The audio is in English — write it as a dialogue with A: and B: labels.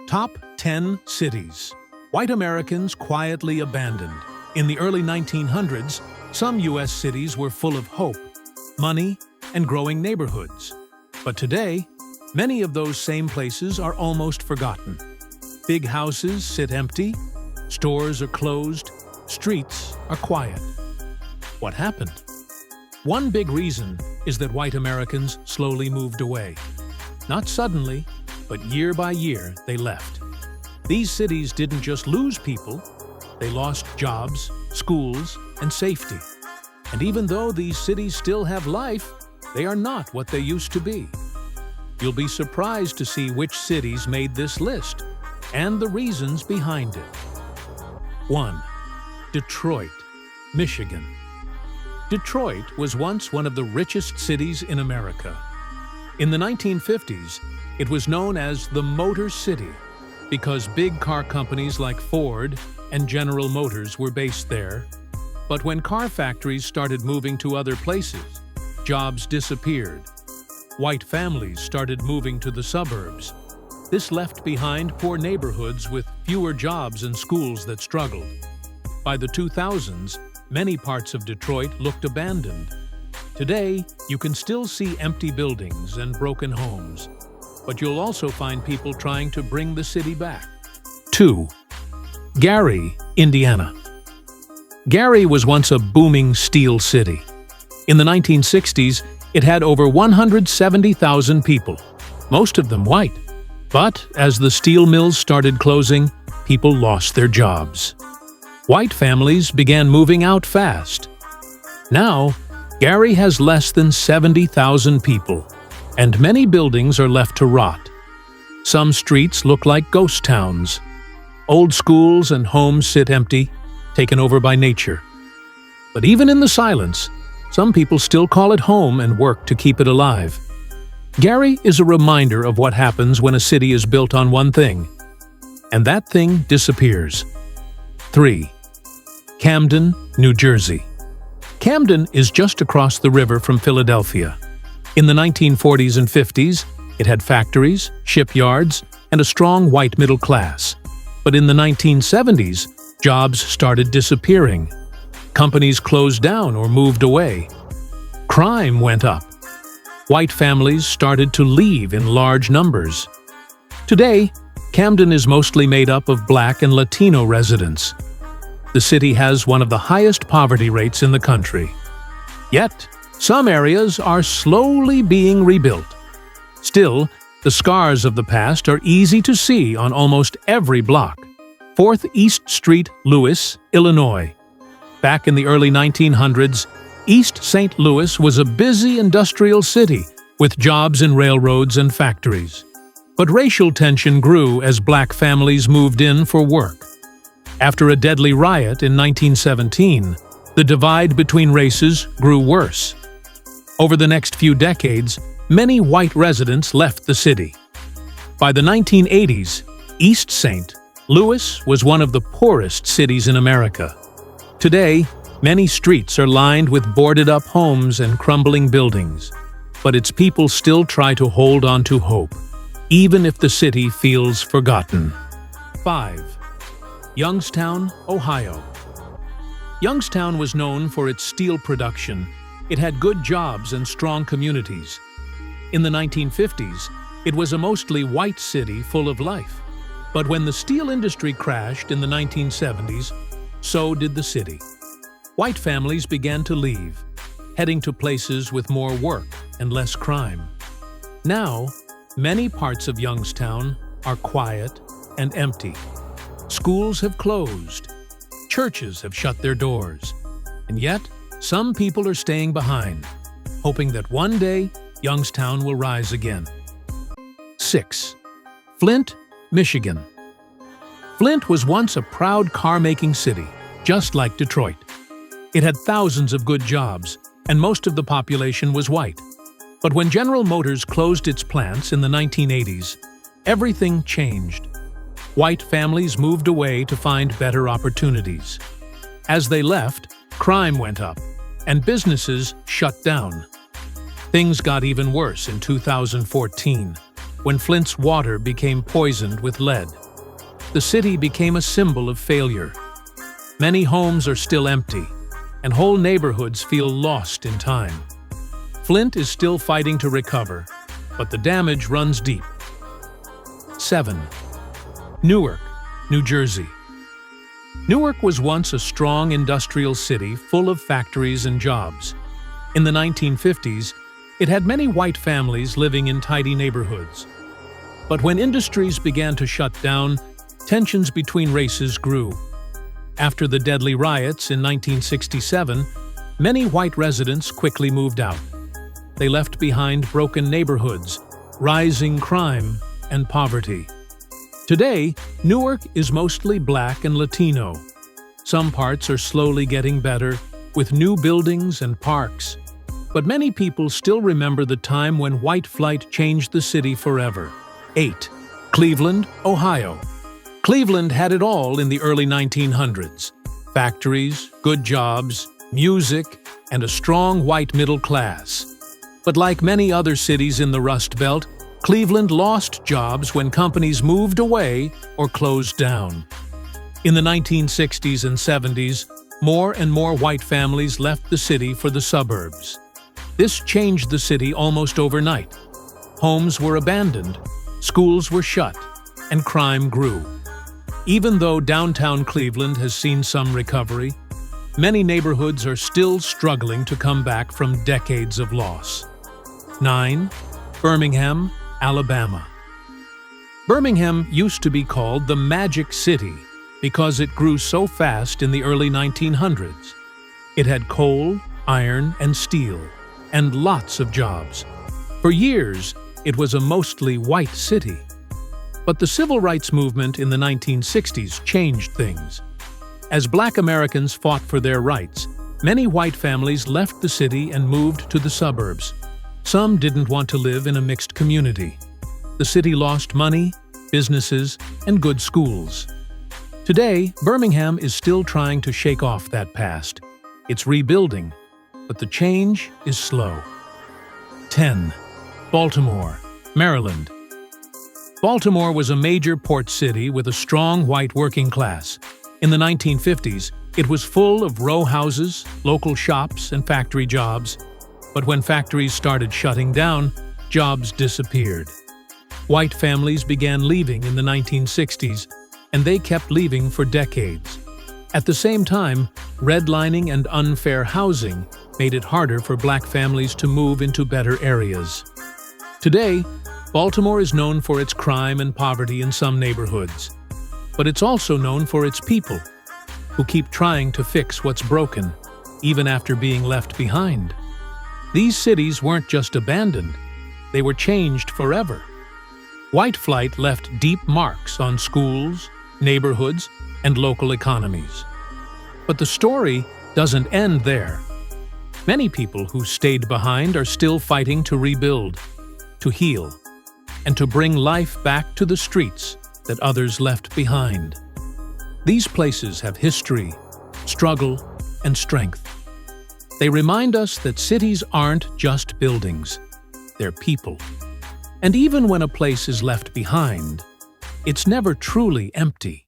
A: Top 10 cities white Americans quietly abandoned. In the early 1900s, some U.S. cities were full of hope, money, and growing neighborhoods. But today, many of those same places are almost forgotten. Big houses sit empty, stores are closed, streets are quiet. What happened? One big reason is that white Americans slowly moved away. Not suddenly, but year by year they left. These cities didn't just lose people, they lost jobs, schools, and safety. And even though these cities still have life, they are not what they used to be. You'll be surprised to see which cities made this list and the reasons behind it. 1. Detroit, Michigan. Detroit was once one of the richest cities in America. In the 1950s, it was known as the Motor City because big car companies like Ford and General Motors were based there. But when car factories started moving to other places, jobs disappeared. White families started moving to the suburbs. This left behind poor neighborhoods with fewer jobs and schools that struggled. By the 2000s, many parts of Detroit looked abandoned. Today, you can still see empty buildings and broken homes, but you'll also find people trying to bring the city back. 2. Gary, Indiana. Gary was once a booming steel city. In the 1960s, it had over 170,000 people, most of them white. But as the steel mills started closing, people lost their jobs. White families began moving out fast. Now, Gary has less than 70,000 people, and many buildings are left to rot. Some streets look like ghost towns. Old schools and homes sit empty, taken over by nature. But even in the silence, some people still call it home and work to keep it alive. Gary is a reminder of what happens when a city is built on one thing, and that thing disappears. 3. Camden, New Jersey. Camden is just across the river from Philadelphia. In the 1940s and 50s, it had factories, shipyards, and a strong white middle class. But in the 1970s, jobs started disappearing. Companies closed down or moved away. Crime went up. White families started to leave in large numbers. Today, Camden is mostly made up of Black and Latino residents. The city has one of the highest poverty rates in the country. Yet, some areas are slowly being rebuilt. Still, the scars of the past are easy to see on almost every block. 4th East Street, Louis, Illinois. Back in the early 1900s, East St. Louis was a busy industrial city with jobs in railroads and factories. But racial tension grew as black families moved in for work. After a deadly riot in 1917, the divide between races grew worse. Over the next few decades, many white residents left the city. By the 1980s, East St. Louis was one of the poorest cities in America. Today, many streets are lined with boarded-up homes and crumbling buildings, but its people still try to hold on to hope, even if the city feels forgotten. 5. Youngstown, Ohio. Youngstown was known for its steel production. It had good jobs and strong communities. In the 1950s, it was a mostly white city full of life. But when the steel industry crashed in the 1970s, so did the city. White families began to leave, heading to places with more work and less crime. Now, many parts of Youngstown are quiet and empty. Schools have closed, churches have shut their doors, and yet some people are staying behind, hoping that one day Youngstown will rise again. 6. Flint, Michigan. Flint was once a proud car-making city, just like Detroit. It had thousands of good jobs, and most of the population was white. But when General Motors closed its plants in the 1980s, everything changed. White families moved away to find better opportunities. As they left, crime went up, and businesses shut down. Things got even worse in 2014. when Flint's water became poisoned with lead. The city became a symbol of failure. Many homes are still empty, and whole neighborhoods feel lost in time. Flint is still fighting to recover, but the damage runs deep. 7. Newark, New Jersey. Newark was once a strong industrial city full of factories and jobs. In the 1950s, it had many white families living in tidy neighborhoods. But when industries began to shut down, tensions between races grew. After the deadly riots in 1967, many white residents quickly moved out. They left behind broken neighborhoods, rising crime, and poverty. Today, Newark is mostly Black and Latino. Some parts are slowly getting better, with new buildings and parks. But many people still remember the time when white flight changed the city forever. 8. Cleveland, Ohio. Cleveland had it all in the early 1900s. Factories, good jobs, music, and a strong white middle class. But like many other cities in the Rust Belt, Cleveland lost jobs when companies moved away or closed down. In the 1960s and 70s, more and more white families left the city for the suburbs. This changed the city almost overnight. Homes were abandoned, schools were shut, and crime grew. Even though downtown Cleveland has seen some recovery, many neighborhoods are still struggling to come back from decades of loss. 9. Birmingham, Alabama. Birmingham used to be called the Magic City because it grew so fast in the early 1900s. It had coal, iron, and steel, and lots of jobs. For years, it was a mostly white city. But the civil rights movement in the 1960s changed things. As Black Americans fought for their rights, many white families left the city and moved to the suburbs. Some didn't want to live in a mixed community. The city lost money, businesses, and good schools. Today, Birmingham is still trying to shake off that past. It's rebuilding, but the change is slow. 10. Baltimore, Maryland. Baltimore was a major port city with a strong white working class. In the 1950s, it was full of row houses, local shops, and factory jobs. But when factories started shutting down, jobs disappeared. White families began leaving in the 1960s, and they kept leaving for decades. At the same time, redlining and unfair housing made it harder for Black families to move into better areas. Today, Baltimore is known for its crime and poverty in some neighborhoods. But it's also known for its people, who keep trying to fix what's broken, even after being left behind. These cities weren't just abandoned, they were changed forever. White flight left deep marks on schools, neighborhoods, and local economies. But the story doesn't end there. Many people who stayed behind are still fighting to rebuild, to heal, and to bring life back to the streets that others left behind. These places have history, struggle, and strength. They remind us that cities aren't just buildings, they're people. And even when a place is left behind, it's never truly empty.